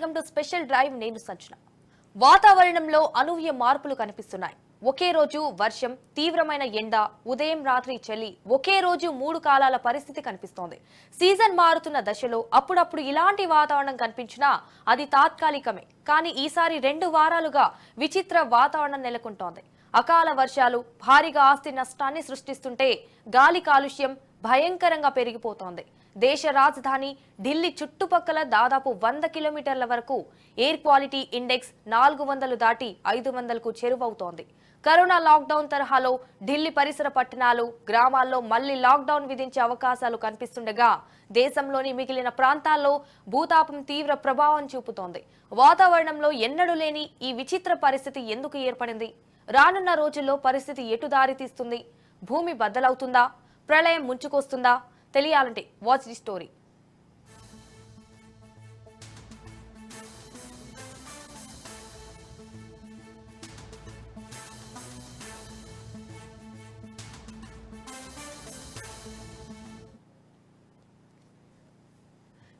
Welcome to special drive. నేను సంచన. వాతావరణంలో అనూహ్య మార్పులు కనిపిస్తున్నాయి. ఒకే రోజు వర్షం, తీవ్రమైన ఎండ, ఉదయం రాత్రి చలి, ఒకే రోజు 3 కాలాల పరిస్థితి కనిపిస్తోంది. సీజన్ మారుతున్న దశలో అప్పుడప్పుడు ఇలాంటి వాతావరణం కనిపించినా అది తాత్కాలికమే. కానీ ఈసారి 2 వారాలుగా విచిత్ర వాతావరణం నెలకొంటోంది. అకాల వర్షాలు భారీగా ఆస్తి నష్టాన్ని సృష్టిస్తుంటే గాలి కాలుష్యం భయంకరంగా పెరిగిపోతోంది. దేశ రాజధాని ఢిల్లీ చుట్టుపక్కల దాదాపు 100 కిలోమీటర్ల వరకు ఎయిర్ క్వాలిటీ ఇండెక్స్ 400 దాటి 500కు చేరువవుతోంది. కరోనా లాక్డౌన్ తరహాలో ఢిల్లీ పరిసర పట్టణాలు, గ్రామాల్లో మళ్లీ లాక్డౌన్ విధించే అవకాశాలు కనిపిస్తుండగా దేశంలోని మిగిలిన ప్రాంతాల్లో భూతాపం తీవ్ర ప్రభావం చూపుతోంది. వాతావరణంలో ఎన్నడూ లేని ఈ విచిత్ర పరిస్థితి ఎందుకు ఏర్పడింది? రానున్న రోజుల్లో పరిస్థితి ఎటు దారి తీస్తుంది? భూమి బద్దలవుతుందా? ప్రళయం ముంచుకొస్తుందా? తెలియాలంటే వాచ్ ది స్టోరీ.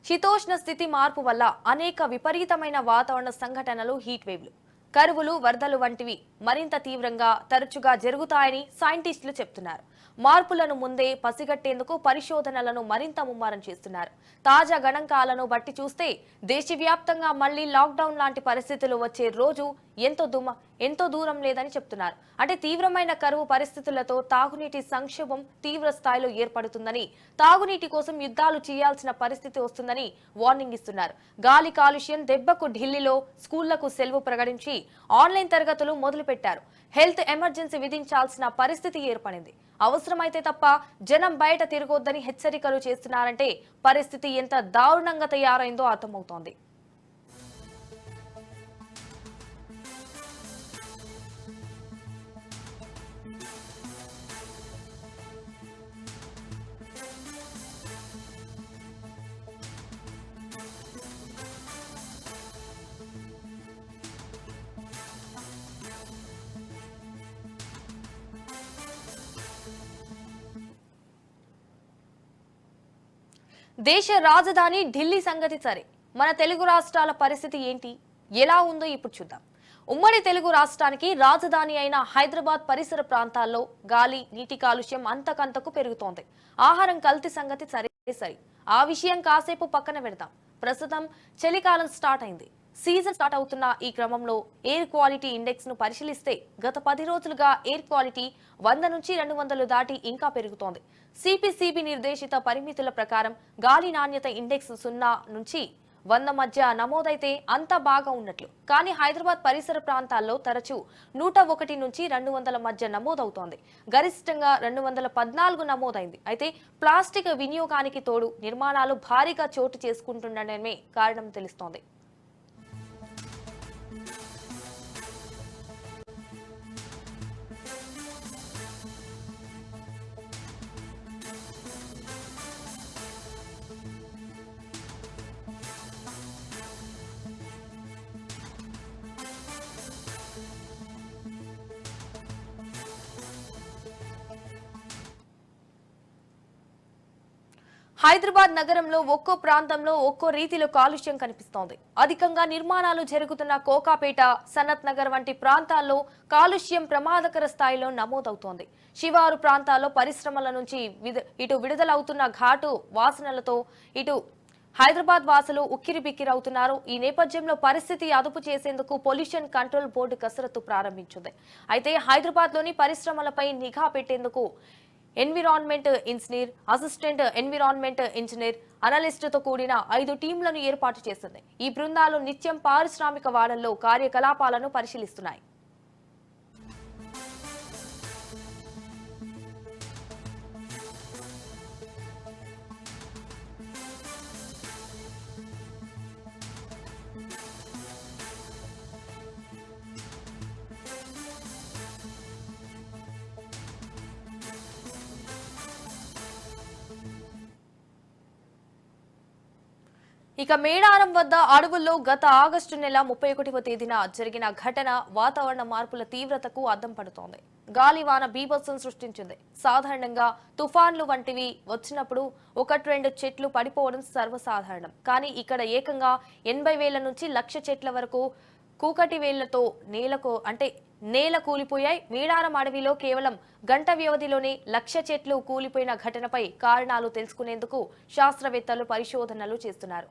శీతోష్ణ స్థితి మార్పు వల్ల అనేక విపరీతమైన వాతావరణ సంఘటనలు, హీట్ వేవ్లు, కరువులు, వరదలు వంటివి మరింత తీవ్రంగా, తరచుగా జరుగుతాయని సైంటిస్టులు చెప్తున్నారు. మార్పులను ముందే పసిగట్టేందుకు పరిశోధనలను మరింత ముమ్మరం చేస్తున్నారు. తాజా గణాంకాలను బట్టి చూస్తే దేశవ్యాప్తంగా మళ్లీ లాక్డౌన్ లాంటి పరిస్థితులు వచ్చే రోజు ఎంతో దూరం లేదని చెప్తున్నారు. అంటే తీవ్రమైన కరువు పరిస్థితులతో తాగునీటి సంక్షోభం తీవ్ర స్థాయిలో ఏర్పడుతుందని, తాగునీటి కోసం యుద్ధాలు చేయాల్సిన పరిస్థితి వస్తుందని వార్నింగ్ ఇస్తున్నారు. గాలి కాలుష్యం దెబ్బకు ఢిల్లీలో స్కూళ్లకు సెలవు ప్రకటించి ఆన్లైన్ తరగతులు మొదలుపెట్టారు. హెల్త్ ఎమర్జెన్సీ విధించాల్సిన పరిస్థితి ఏర్పడింది. అవసరమైతే తప్ప జనం బయట తిరగొద్దని హెచ్చరికలు చేస్తున్నారంటే పరిస్థితి ఎంత దారుణంగా తయారైందో అర్థమవుతోంది. దేశ రాజధాని ఢిల్లీ సంగతి సరే, మన తెలుగు రాష్ట్రాల పరిస్థితి ఏంటి, ఎలా ఉందో ఇప్పుడు చూద్దాం. ఉమ్మడి తెలుగు రాష్ట్రానికి రాజధాని అయిన హైదరాబాద్ పరిసర ప్రాంతాల్లో గాలి, నీటి కాలుష్యం అంతకంతకు పెరుగుతోంది. ఆహారం కల్తీ సంగతి సరే, ఆ విషయం కాసేపు పక్కన పెడదాం. ప్రస్తుతం చలికాలం స్టార్ట్ అయింది. సీజన్ స్టార్ట్ అవుతున్న ఈ క్రమంలో ఎయిర్ క్వాలిటీ ఇండెక్స్ ను పరిశీలిస్తే గత 10 రోజులుగా ఎయిర్ క్వాలిటీ 100 నుంచి 200 దాటి ఇంకా పెరుగుతోంది. సిపిసిబి నిర్దేశిత పరిమితుల ప్రకారం గాలి నాణ్యత ఇండెక్స్ 0 నుంచి 100 మధ్య నమోదైతే అంతా బాగా ఉన్నట్లు. కానీ హైదరాబాద్ పరిసర ప్రాంతాల్లో తరచూ 101 నుంచి 200 మధ్య నమోదవుతోంది. గరిష్టంగా 214 నమోదైంది. అయితే ప్లాస్టిక్ వినియోగానికి తోడు నిర్మాణాలు భారీగా చోటు చేసుకుంటుండడమే కారణం తెలుస్తోంది. హైదరాబాద్ నగరంలో ఒక్కో ప్రాంతంలో ఒక్కో రీతిలో కాలుష్యం కనిపిస్తోంది. అధికంగా నిర్మాణాలు జరుగుతున్న కోకాపేట, సనత్ నగర్ వంటి ప్రాంతాల్లో కాలుష్యం ప్రమాదకర స్థాయిలో నమోదవుతోంది. శివారు ప్రాంతాల్లో పరిశ్రమల నుంచి ఇటు విడుదలవుతున్న ఘాటు వాసనలతో ఇటు హైదరాబాద్ వాసులు ఉక్కిరిబిక్కిరవుతున్నారు. ఈ నేపథ్యంలో పరిస్థితి అదుపు చేసేందుకు పొల్యూషన్ కంట్రోల్ బోర్డు కసరత్తు ప్రారంభించింది. అయితే హైదరాబాద్ లోని పరిశ్రమలపై నిఘా పెట్టేందుకు environment engineer, assistant environment engineer, అనలిస్టుతో కూడిన 5 టీంలను ఏర్పాటు చేసింది. ఈ బృందాలు నిత్యం పారిశ్రామిక వాడల్లో కార్యకలాపాలను పరిశీలిస్తున్నాయి. ఇక మేడారం వద్ద అడవుల్లో గత ఆగస్టు నెల 31వ తేదీన జరిగిన ఘటన వాతావరణ మార్పుల తీవ్రతకు అద్దం పడుతోంది. గాలివాన బీభత్సం సృష్టించింది. సాధారణంగా తుఫాన్లు వంటివి వచ్చినప్పుడు ఒకటి రెండు చెట్లు పడిపోవడం సర్వసాధారణం. కానీ ఇక్కడ ఏకంగా 80,000 నుంచి 1,00,000 చెట్ల వరకు కూకటి వేళ్లతో నేల కూలిపోయాయి. మేడారం అడవిలో కేవలం గంట వ్యవధిలోనే 1,00,000 చెట్లు కూలిపోయిన ఘటనపై కారణాలు తెలుసుకునేందుకు శాస్త్రవేత్తలు పరిశోధనలు చేస్తున్నారు.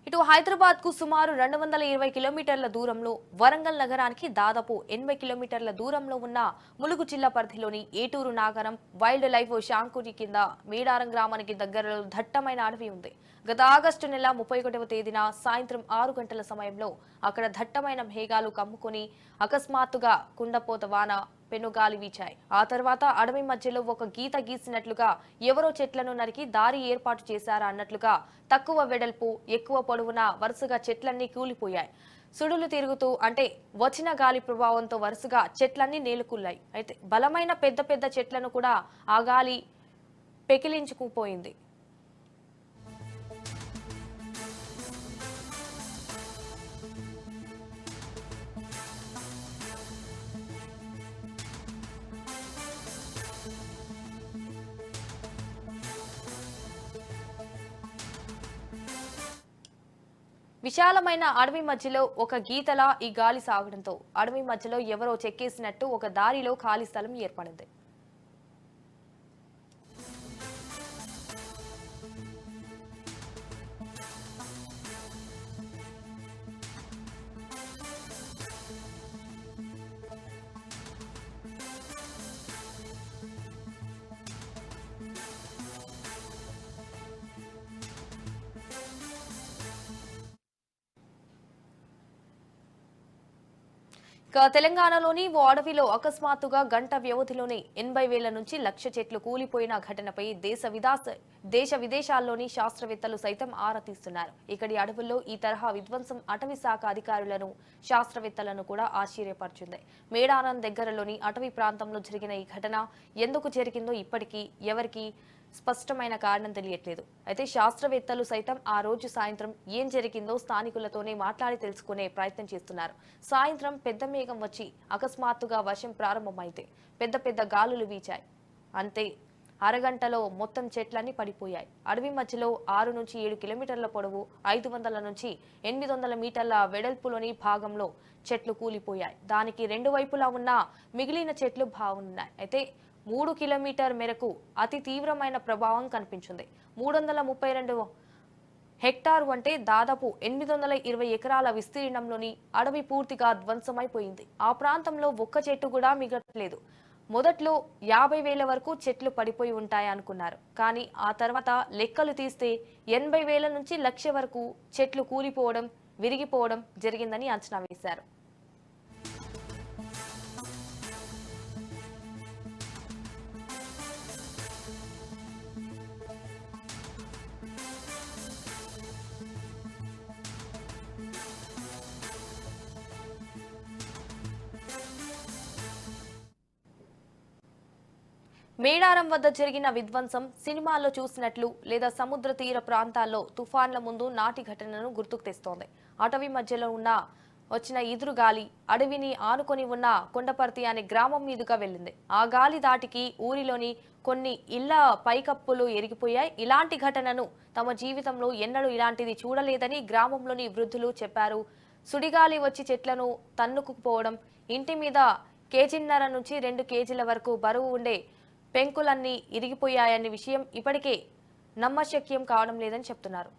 ఇటు హైదరాబాద్ కు సుమారు 220 కిలోమీటర్ల దూరంలో, వరంగల్ నగరానికి దాదాపు 80 కిలోమీటర్ల దూరంలో ఉన్న ములుగు జిల్లా పరిధిలోని ఏటూరు నాగరం వైల్డ్ లైఫ్ శాంకుని కింద మేడారం గ్రామానికి దగ్గరలో దట్టమైన అడవి ఉంది. గత ఆగస్టు నెల 31వ తేదీన సాయంత్రం 6 గంటల సమయంలో అక్కడ దట్టమైన మేఘాలు కమ్ముకొని అకస్మాత్తుగా కుండపోత వాన పెనుగాలి వీచాయి. ఆ తర్వాత అడవి మధ్యలో ఒక గీత గీసినట్లుగా ఎవరో చెట్లను నరికి దారి ఏర్పాటు చేశారా అన్నట్లుగా తక్కువ వెడల్పు ఎక్కువ పొడవున వరుసగా చెట్లన్నీ కూలిపోయాయి. సుడులు తిరుగుతూ వచ్చిన గాలి ప్రభావంతో వరుసగా చెట్లన్నీ నేలకూలాయి. అయితే బలమైన పెద్ద పెద్ద చెట్లను కూడా ఆ గాలి పెకిలించుకుపోయింది. విశాలమైన అడవి మధ్యలో ఒక గీతలా ఈ గాలి సాగడంతో అడవి మధ్యలో ఎవరో చెక్కేసినట్టు ఒక దారిలో ఖాళీ స్థలం ఏర్పడింది. తెలంగాణలోని ఓ అడవిలో అకస్మాత్తుగా గంట వ్యవధిలోనే 80,000 నుంచి 1,00,000 చెట్లు కూలిపోయిన ఘటనపై దేశ విదేశాల్లోని శాస్త్రవేత్తలు సైతం ఆరా తీస్తున్నారు. ఇక్కడి అడవుల్లో ఈ తరహా విధ్వంసం అటవీ శాఖ అధికారులను, శాస్త్రవేత్తలను కూడా ఆశ్చర్యపరిచింది. మేడారం దగ్గరలోని అటవీ ప్రాంతంలో జరిగిన ఈ ఘటన ఎందుకు జరిగిందో ఇప్పటికీ ఎవరికీ స్పష్టమైన కారణం తెలియట్లేదు. అయితే శాస్త్రవేత్తలు సైతం ఆ రోజు సాయంత్రం ఏం జరిగిందో స్థానికులతోనే మాట్లాడి తెలుసుకునే ప్రయత్నం చేస్తున్నారు. సాయంత్రం పెద్ద మేఘం వచ్చి అకస్మాత్తుగా వర్షం ప్రారంభమైంది. పెద్ద పెద్ద గాలులు వీచాయి. అంతే అరగంటలో మొత్తం చెట్లన్నీ పడిపోయాయి. అడవి మధ్యలో 6 నుంచి 7 కిలోమీటర్ల పొడవు, 500 నుంచి 800 మీటర్ల వెడల్పులోని భాగంలో చెట్లు కూలిపోయాయి. దానికి రెండు వైపులా ఉన్న మిగిలిన చెట్లు బాగున్నాయి. అయితే 3 కిలోమీటర్ మేరకు అతి తీవ్రమైన ప్రభావం కనిపించింది. 332 హెక్టారు దాదాపు 820 ఎకరాల విస్తీర్ణంలోని అడవి పూర్తిగా ధ్వంసమైపోయింది. ఆ ప్రాంతంలో ఒక్క చెట్టు కూడా మిగలలేదు. మొదట్లో 50,000 వరకు చెట్లు పడిపోయి ఉంటాయి అనుకున్నారు. కానీ ఆ తర్వాత లెక్కలు తీస్తే 80,000 నుంచి 1,00,000 వరకు చెట్లు కూలిపోవడం, విరిగిపోవడం జరిగిందని అంచనా వేశారు. మేడారం వద్ద జరిగిన విధ్వంసం సినిమాల్లో చూసినట్లు లేదా సముద్ర తీర ప్రాంతాల్లో తుఫాన్ల ముందు నాటి ఘటనను గుర్తుకు తెస్తోంది. అటవీ మధ్యలో వచ్చిన ఎదురుగాలి అడవిని ఆనుకొని ఉన్న కొండపర్తి అనే గ్రామం మీదుగా వెళ్ళింది. ఆ గాలి దాటికి ఊరిలోని కొన్ని ఇళ్ల పైకప్పులు ఎరిగిపోయాయి. ఇలాంటి ఘటనను తమ జీవితంలో ఎన్నడూ ఇలాంటిది చూడలేదని గ్రామంలోని వృద్ధులు చెప్పారు. సుడిగాలి వచ్చి చెట్లను తన్నుకుపోవడం, ఇంటి మీద 1.5 నుంచి 2 కేజీల వరకు బరువు ఉండే పెంకులన్నీ ఇరిగిపోయాయనే విషయం ఇప్పటికే నమ్మశక్యం కావడం లేదని చెప్తున్నారు.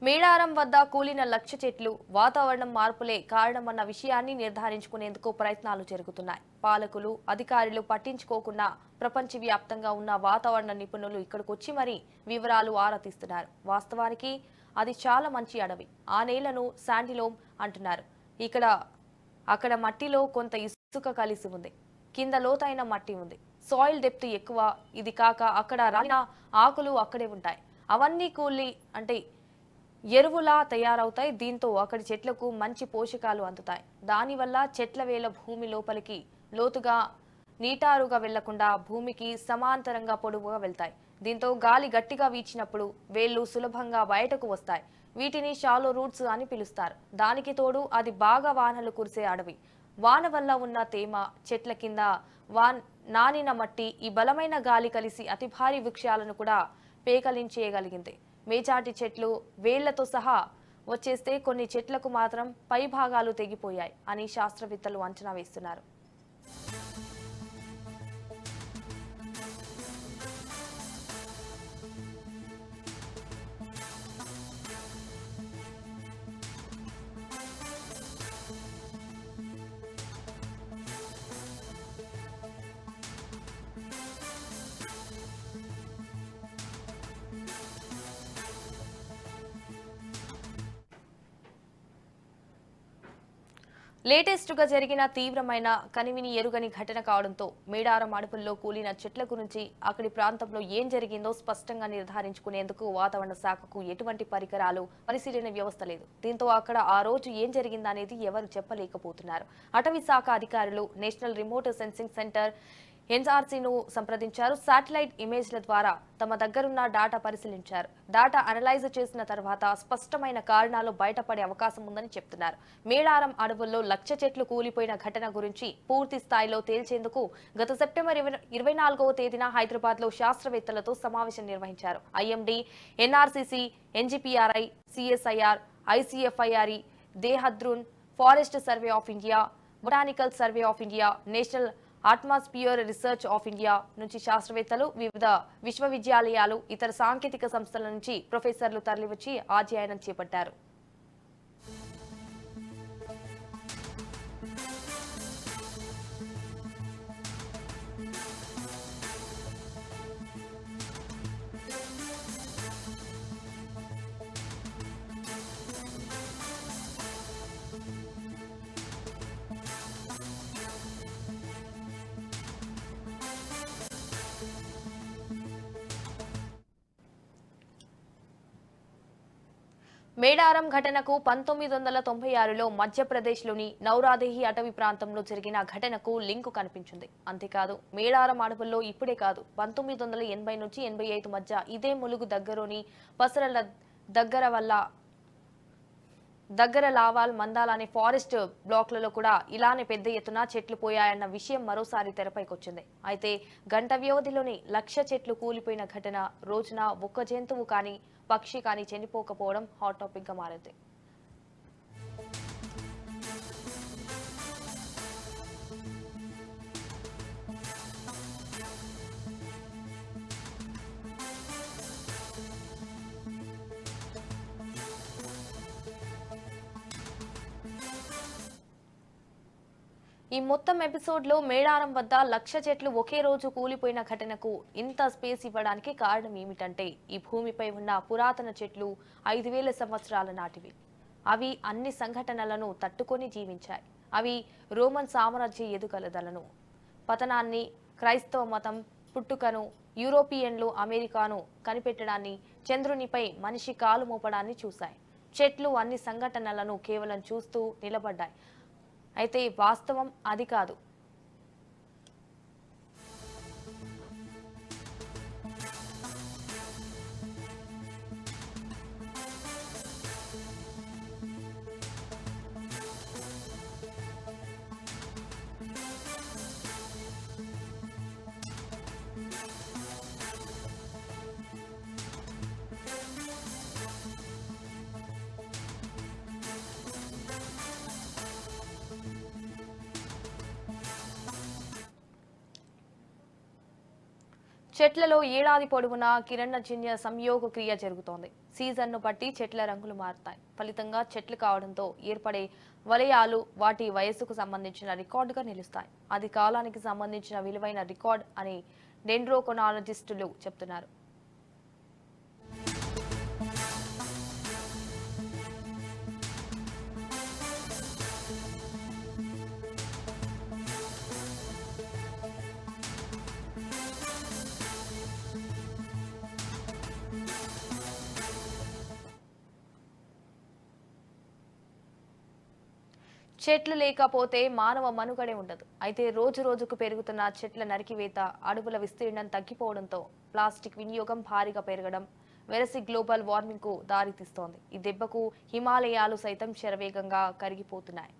మేడారం వద్ద కూలిన లక్ష చెట్లు వాతావరణం మార్పులే కారణమన్న విషయాన్ని నిర్ధారించుకునేందుకు ప్రయత్నాలు జరుగుతున్నాయి. పాలకులు, అధికారులు పట్టించుకోకుండా ప్రపంచవ్యాప్తంగా ఉన్న వాతావరణ నిపుణులు ఇక్కడికొచ్చి మరీ వివరాలు ఆరా తీస్తున్నారు. వాస్తవానికి అది చాలా మంచి అడవి. ఆ నేలను శాండిలోమ్ అంటున్నారు. అక్కడ మట్టిలో కొంత ఇసుక కలిసి ఉంది. కింద లోతైన మట్టి ఉంది. సాయిల్ డెప్త్ ఎక్కువ. ఇది కాక అక్కడ రాలిన ఆకులు అక్కడే ఉంటాయి. అవన్నీ కూలి అంటే ఎరువులా తయారవుతాయి. దీంతో అక్కడి చెట్లకు మంచి పోషకాలు అందుతాయి. దానివల్ల చెట్ల వేల భూమి లోపలికి లోతుగా నీటారుగా వెళ్లకుండా భూమికి సమాంతరంగా పొడవుగా వెళ్తాయి. దీంతో గాలి గట్టిగా వీచినప్పుడు వేళ్లు సులభంగా బయటకు వస్తాయి. వీటిని షాలో రూట్స్ అని పిలుస్తారు. దానికి తోడు అది బాగా వానలు కురిసే అడవి. వాన వల్ల ఉన్న తేమ, చెట్ల కింద నానిన మట్టి, ఈ బలమైన గాలి కలిసి అతి భారీ వృక్షాలను కూడా పేకలించేయగలిగింది. మేజాటి చెట్లు వేళ్లతో సహా వచ్చేస్తే కొన్ని చెట్లకు మాత్రం పై భాగాలు తెగిపోయాయి అని శాస్త్రవేత్తలు అంచనా వేస్తున్నారు. లేటెస్ట్ గా జరిగిన తీవ్రమైన కనివిని ఎరుగని ఘటన కావడంతో మేడారం అడవుల్లో కూలిన చెట్ల గురించి అక్కడి ప్రాంతంలో ఏం జరిగిందో స్పష్టంగా నిర్ధారించుకునేందుకు వాతావరణ శాఖకు ఎటువంటి పరికరాలు, పరిశీలన వ్యవస్థ లేదు. దీంతో అక్కడ ఆ రోజు ఏం జరిగిందనేది ఎవరు చెప్పలేకపోతున్నారు. అటవీ శాఖ అధికారులు నేషనల్ రిమోట్ సెన్సింగ్ సెంటర్ ఎన్ఆర్సీను సంప్రదించారు. శాటిలైట్ ఇమేజ్ల ద్వారా తమ దగ్గరున్న డాటా పరిశీలించారు. డాటా అనలైజ్ చేసిన తర్వాత స్పష్టమైన కారణాలు బయటపడే అవకాశం ఉందని చెప్తున్నారు. మేడారం అడవుల్లో లక్ష చెట్లు కూలిపోయిన ఘటన గురించి పూర్తి స్థాయిలో తేల్చేందుకు గత సెప్టెంబర్ 24వ తేదీన హైదరాబాద్ లో శాస్త్రవేత్తలతో సమావేశం నిర్వహించారు. IMD, NRCC, NGPRI, CSIR, ICFRE, Dehradun, forest survey of India, botanical survey of India, national atmosphere research of India నుంచి శాస్త్రవేత్తలు, వివిధ విశ్వవిద్యాలయాలు, ఇతర సాంకేతిక సంస్థల నుంచి ప్రొఫెసర్లు తరలివచ్చి అధ్యయనం చేపట్టారు. మేడారం ఘటనకు 1996లో మధ్యప్రదేశ్లోని నౌరాదేహి అటవీ ప్రాంతంలో జరిగిన ఘటనకు లింకు కనిపించింది. అంతేకాదు మేడారం అడవుల్లో ఇప్పుడే కాదు 1980 నుంచి 85 మధ్య ఇదే ములుగు దగ్గరలోని పసరల దగ్గర లావాల్, మందాల్ అనే ఫారెస్ట్ బ్లాక్లలో కూడా ఇలానే పెద్ద ఎత్తున చెట్లు పోయాయన్న విషయం మరోసారి తెరపైకొచ్చింది. అయితే గంట వ్యవధిలోని లక్ష చెట్లు కూలిపోయిన ఘటన రోజున ఒక్క జంతువు కానీ పక్షి కానీ చనిపోకపోవడం హాట్ టాపిక్ గా మారింది. ఈ మొత్తం ఎపిసోడ్ లో మేడారం వద్ద లక్ష చెట్లు ఒకే రోజు కూలిపోయిన ఘటనకు ఇంత స్పేస్ ఇవ్వడానికి కారణం ఏమిటంటే ఈ భూమిపై ఉన్న పురాతన చెట్లు 5000 సంవత్సరాల నాటివి. అవి అన్ని సంఘటనలను తట్టుకొని జీవించాయి. అవి రోమన్ సామ్రాజ్య ఎదుగుదలను, పతనాన్ని, క్రైస్తవ మతం పుట్టుకను, యూరోపియన్లు అమెరికాను కనిపెట్టడాన్ని, చంద్రునిపై మనిషి కాలు మోపడాన్ని చూశాయి. చెట్లు అన్ని సంఘటనలను కేవలం చూస్తూ నిలబడ్డాయి. అయితే వాస్తవం అది కాదు. చెట్లలో ఏడాది పొడవునా కిరణజన్య సంయోగ క్రియ జరుగుతోంది. సీజన్ను బట్టి చెట్ల రంగులు మారుతాయి. ఫలితంగా చెట్లు కావడంతో ఏర్పడే వలయాలు వాటి వయస్సుకు సంబంధించిన రికార్డుగా నిలుస్తాయి. అది కాలానికి సంబంధించిన విలువైన రికార్డ్ అని డెండ్రోకొనాలజిస్టులు చెప్తున్నారు. చెట్లు లేకపోతే మానవ మనుగడే ఉండదు. అయితే రోజు రోజుకు పెరుగుతున్న చెట్ల నరికివేత, అడవుల విస్తీర్ణం తగ్గిపోవడంతో ప్లాస్టిక్ వినియోగం భారీగా పెరగడం వెరసి గ్లోబల్ వార్మింగ్ కు దారితీస్తోంది. ఈ దెబ్బకు హిమాలయాలు సైతం శరవేగంగా కరిగిపోతున్నాయి.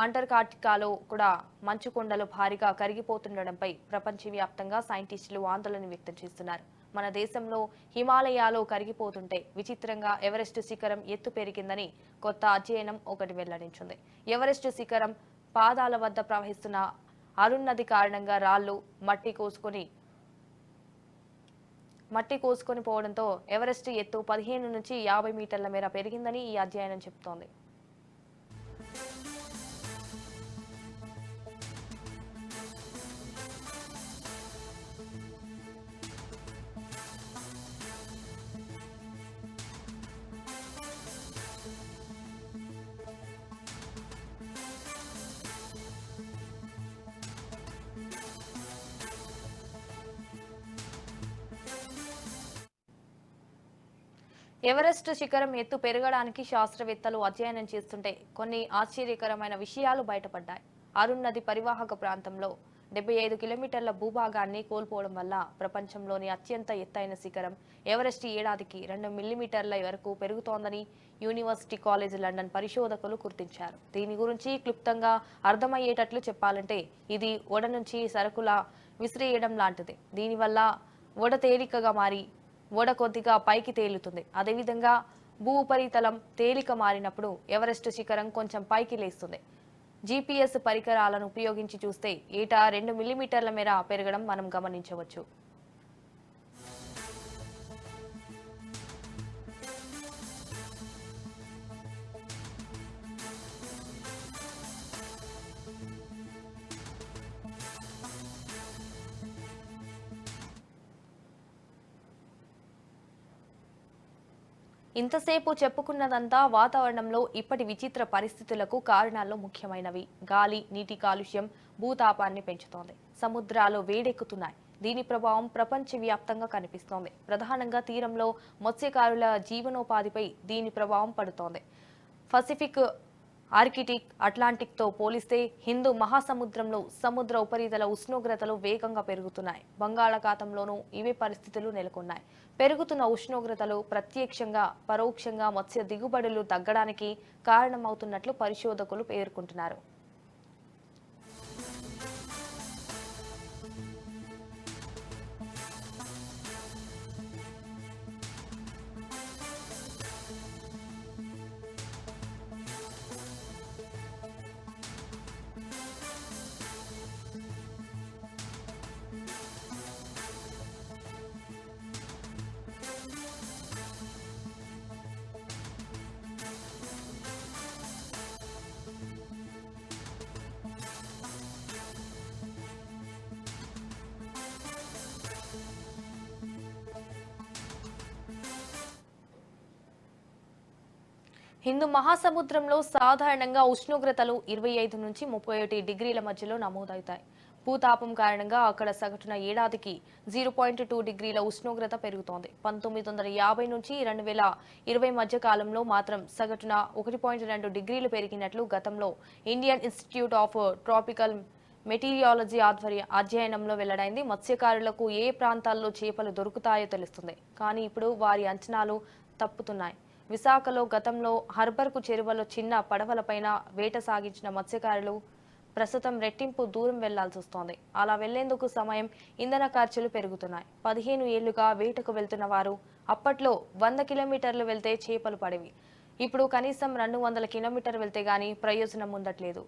అంటార్కిటికాలో కూడా మంచు కొండలు భారీగా కరిగిపోతుండటంపై ప్రపంచవ్యాప్తంగా సైంటిస్టులు ఆందోళన వ్యక్తం చేస్తున్నారు. మన దేశంలో హిమాలయాలు కరిగిపోతుంటే విచిత్రంగా ఎవరెస్ట్ శిఖరం ఎత్తు పెరిగిందని కొత్త అధ్యయనం ఒకటి వెల్లడించింది. ఎవరెస్ట్ శిఖరం పాదాల వద్ద ప్రవహిస్తున్న అరుణ్ నది కారణంగా రాళ్లు మట్టి కోసుకొని పోవడంతో ఎవరెస్ట్ ఎత్తు 15 నుంచి 50 మీటర్ల మేర పెరిగిందని ఈ అధ్యయనం చెబుతోంది. ఎవరెస్ట్ శిఖరం ఎత్తు పెరగడానికి శాస్త్రవేత్తలు అధ్యయనం చేస్తుంటే కొన్ని ఆశ్చర్యకరమైన విషయాలు బయటపడ్డాయి. అరుణ్ నది పరివాహక ప్రాంతంలో 75 కిలోమీటర్ల భూభాగాన్ని కోల్పోవడం వల్ల ప్రపంచంలోని అత్యంత ఎత్తైన శిఖరం ఎవరెస్ట్ ఏడాదికి 2 మిల్లీమీటర్ల వరకు పెరుగుతోందని యూనివర్సిటీ కాలేజ్ లండన్ పరిశోధకులు గుర్తించారు. దీని గురించి క్లుప్తంగా అర్థమయ్యేటట్లు చెప్పాలంటే ఇది ఓడ నుంచి సరుకుల విసిరేయడం లాంటిది. దీనివల్ల ఓడ తేలికగా మారి ఓడ కొద్దిగా పైకి తేలుతుంది. అదేవిధంగా భూ ఉపరితలం తేలిక మారినప్పుడు ఎవరెస్ట్ శిఖరం కొంచెం పైకి లేస్తుంది. GPS పరికరాలను ఉపయోగించి చూస్తే ఏటా 2 మిల్లీమీటర్ల మేర పెరగడం మనం గమనించవచ్చు. ఇంతసేపు చెప్పుకున్నదంతా వాతావరణంలో ఇప్పటి విచిత్ర పరిస్థితులకు కారణాల్లో ముఖ్యమైనవి. గాలి, నీటి కాలుష్యం భూతాపాన్ని పెంచుతోంది. సముద్రాలు వేడెక్కుతున్నాయి. దీని ప్రభావం ప్రపంచవ్యాప్తంగా కనిపిస్తోంది. ప్రధానంగా తీరంలో మత్స్యకారుల జీవనోపాధిపై దీని ప్రభావం పడుతోంది. పసిఫిక్, ఆర్కిటిక్, అట్లాంటిక్ తో పోలిస్తే హిందూ మహాసముద్రంలో సముద్ర ఉపరితల ఉష్ణోగ్రతలు వేగంగా పెరుగుతున్నాయి. బంగాళాఖాతంలోనూ ఇవే పరిస్థితులు నెలకొన్నాయి. పెరుగుతున్న ఉష్ణోగ్రతలు ప్రత్యక్షంగా పరోక్షంగా మత్స్య దిగుబడులు తగ్గడానికి కారణమవుతున్నట్లు పరిశోధకులు పేర్కొంటున్నారు. హిందూ మహాసముద్రంలో సాధారణంగా ఉష్ణోగ్రతలు 25 నుంచి 31 డిగ్రీల మధ్యలో నమోదవుతాయి. భూతాపం కారణంగా అక్కడ సగటున ఏడాదికి 0.2 డిగ్రీల ఉష్ణోగ్రత పెరుగుతోంది. 1950 నుంచి 2020 మధ్య కాలంలో మాత్రం సగటున 1.2 డిగ్రీలు పెరిగినట్లు గతంలో Indian institute of tropical meteorology అధ్యయనంలో వెల్లడైంది. మత్స్యకారులకు ఏ ప్రాంతాల్లో చేపలు దొరుకుతాయో తెలుస్తుంది. కానీ ఇప్పుడు వారి అంచనాలు తప్పుతున్నాయి. విశాఖలో గతంలో హర్బర్కు చెరువులో చిన్న పడవలపైన వేట సాగించిన మత్స్యకారులు ప్రస్తుతం రెట్టింపు దూరం వెళ్లాల్సి వస్తోంది. అలా వెళ్లేందుకు సమయం, ఇంధన ఖర్చులు పెరుగుతున్నాయి. 15 ఏళ్లుగా వేటకు వెళ్తున్న వారు అప్పట్లో 100 కిలోమీటర్లు వెళ్తే చేపలు పడేవి. ఇప్పుడు కనీసం 200 కిలోమీటర్లు వెళ్తే గానీ ప్రయోజనం ఉండట్లేదు.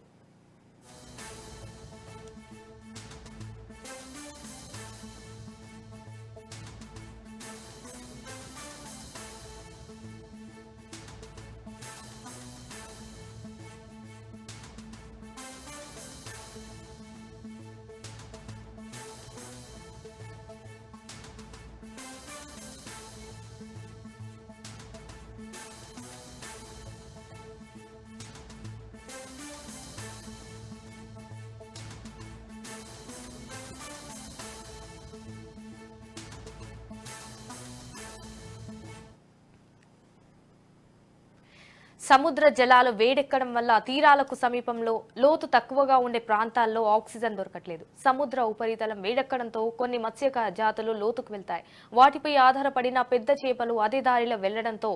సముద్ర జలాలు వేడెక్కడం వల్ల తీరాలకు సమీపంలో లోతు తక్కువగా ఉండే ప్రాంతాల్లో ఆక్సిజన్ దొరకట్లేదు. సముద్ర ఉపరితలం వేడెక్కడంతో కొన్ని మత్స్యక జాతులు లోతుకు వెళ్తాయి. వాటిపై ఆధారపడిన పెద్ద చేపలు అదే దారిలో వెళ్లడంతో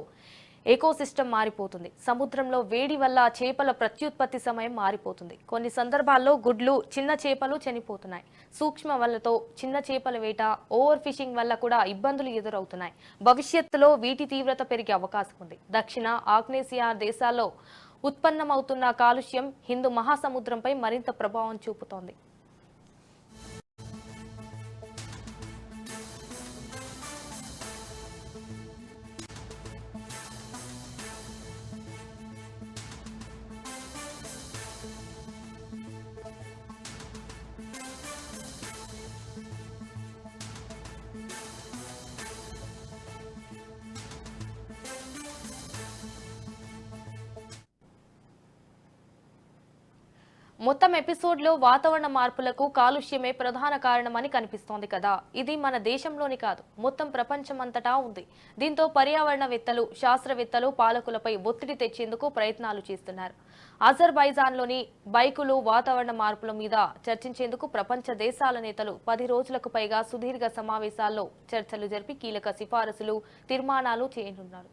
ఎకోసిస్టమ్ మారిపోతుంది. సముద్రంలో వేడి వల్ల చేపల ప్రత్యుత్పత్తి సమయం మారిపోతుంది. కొన్ని సందర్భాల్లో గుడ్లు, చిన్న చేపలు చనిపోతున్నాయి. సూక్ష్మ వలతో చిన్న చేపల వేట, ఓవర్ ఫిషింగ్ వల్ల కూడా ఇబ్బందులు ఎదురవుతున్నాయి. భవిష్యత్తులో వీటి తీవ్రత పెరిగే అవకాశం ఉంది. దక్షిణ ఆగ్నేసియా దేశాల్లో ఉత్పన్నమవుతున్న కాలుష్యం హిందూ మహాసముద్రంపై మరింత ప్రభావం చూపుతోంది. మొత్తం ఎపిసోడ్లో వాతావరణ మార్పులకు కాలుష్యమే ప్రధాన కారణమని కనిపిస్తోంది కదా. ఇది మన దేశంలోని కాదు, మొత్తం ప్రపంచమంతటా ఉంది. దీంతో పర్యావరణవేత్తలు, శాస్త్రవేత్తలు పాలకులపై ఒత్తిడి తెచ్చేందుకు ప్రయత్నాలు చేస్తున్నారు. అజర్బైజాన్లోని బైకులు వాతావరణ మార్పుల మీద చర్చించేందుకు ప్రపంచ దేశాల నేతలు 10 రోజులకు పైగా సుదీర్ఘ సమావేశాల్లో చర్చలు జరిపి కీలక సిఫారసులు, తీర్మానాలు చేయనున్నారు.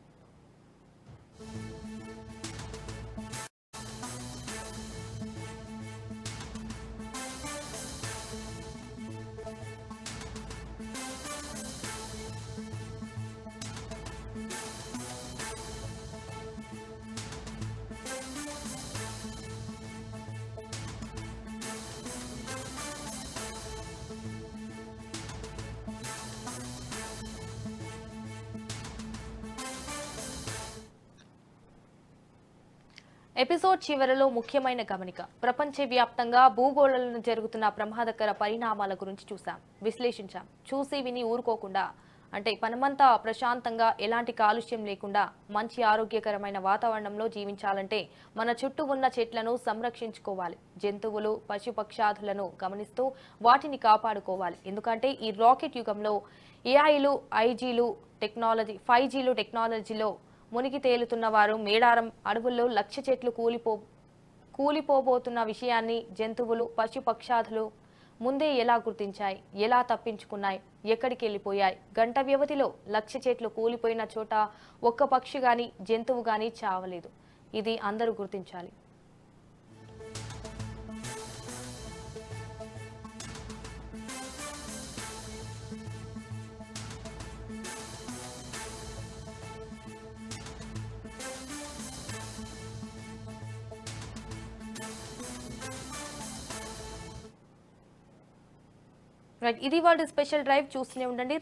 ఎపిసోడ్ చివరలో ముఖ్యమైన గమనిక. ప్రపంచవ్యాప్తంగా భూగోళంలో జరుగుతున్న ప్రమాదకర పరిణామాల గురించి విశ్లేషించాం. చూసి విని ఊరుకోకుండా, అంటే మనమంతా ప్రశాంతంగా, ఎలాంటి కాలుష్యం లేకుండా మంచి ఆరోగ్యకరమైన వాతావరణంలో జీవించాలంటే మన చుట్టూ ఉన్న చెట్లను సంరక్షించుకోవాలి. జంతువులు, పశుపక్షాదులను గమనిస్తూ వాటిని కాపాడుకోవాలి. ఎందుకంటే ఈ రాకెట్ యుగంలో ఏఐలు, ఐజీలు టెక్నాలజీ, 5Gలు టెక్నాలజీలో మునిగి తేలుతున్న వారు మేడారం అడవుల్లో లక్ష చెట్లు కూలిపోబోతున్న విషయాన్ని జంతువులు, పశుపక్షాదులు ముందే ఎలా గుర్తించాయి, ఎలా తప్పించుకున్నాయి, ఎక్కడికి వెళ్ళిపోయాయి? గంట వ్యవధిలో లక్ష చెట్లు కూలిపోయిన చోట ఒక్క పక్షి గాని, జంతువు గాని చావలేదు. ఇది అందరూ గుర్తించాలి. రైట్, ఇది వాళ్ళ స్పెషల్ డ్రైవ్. చూస్తూనే ఉండండి.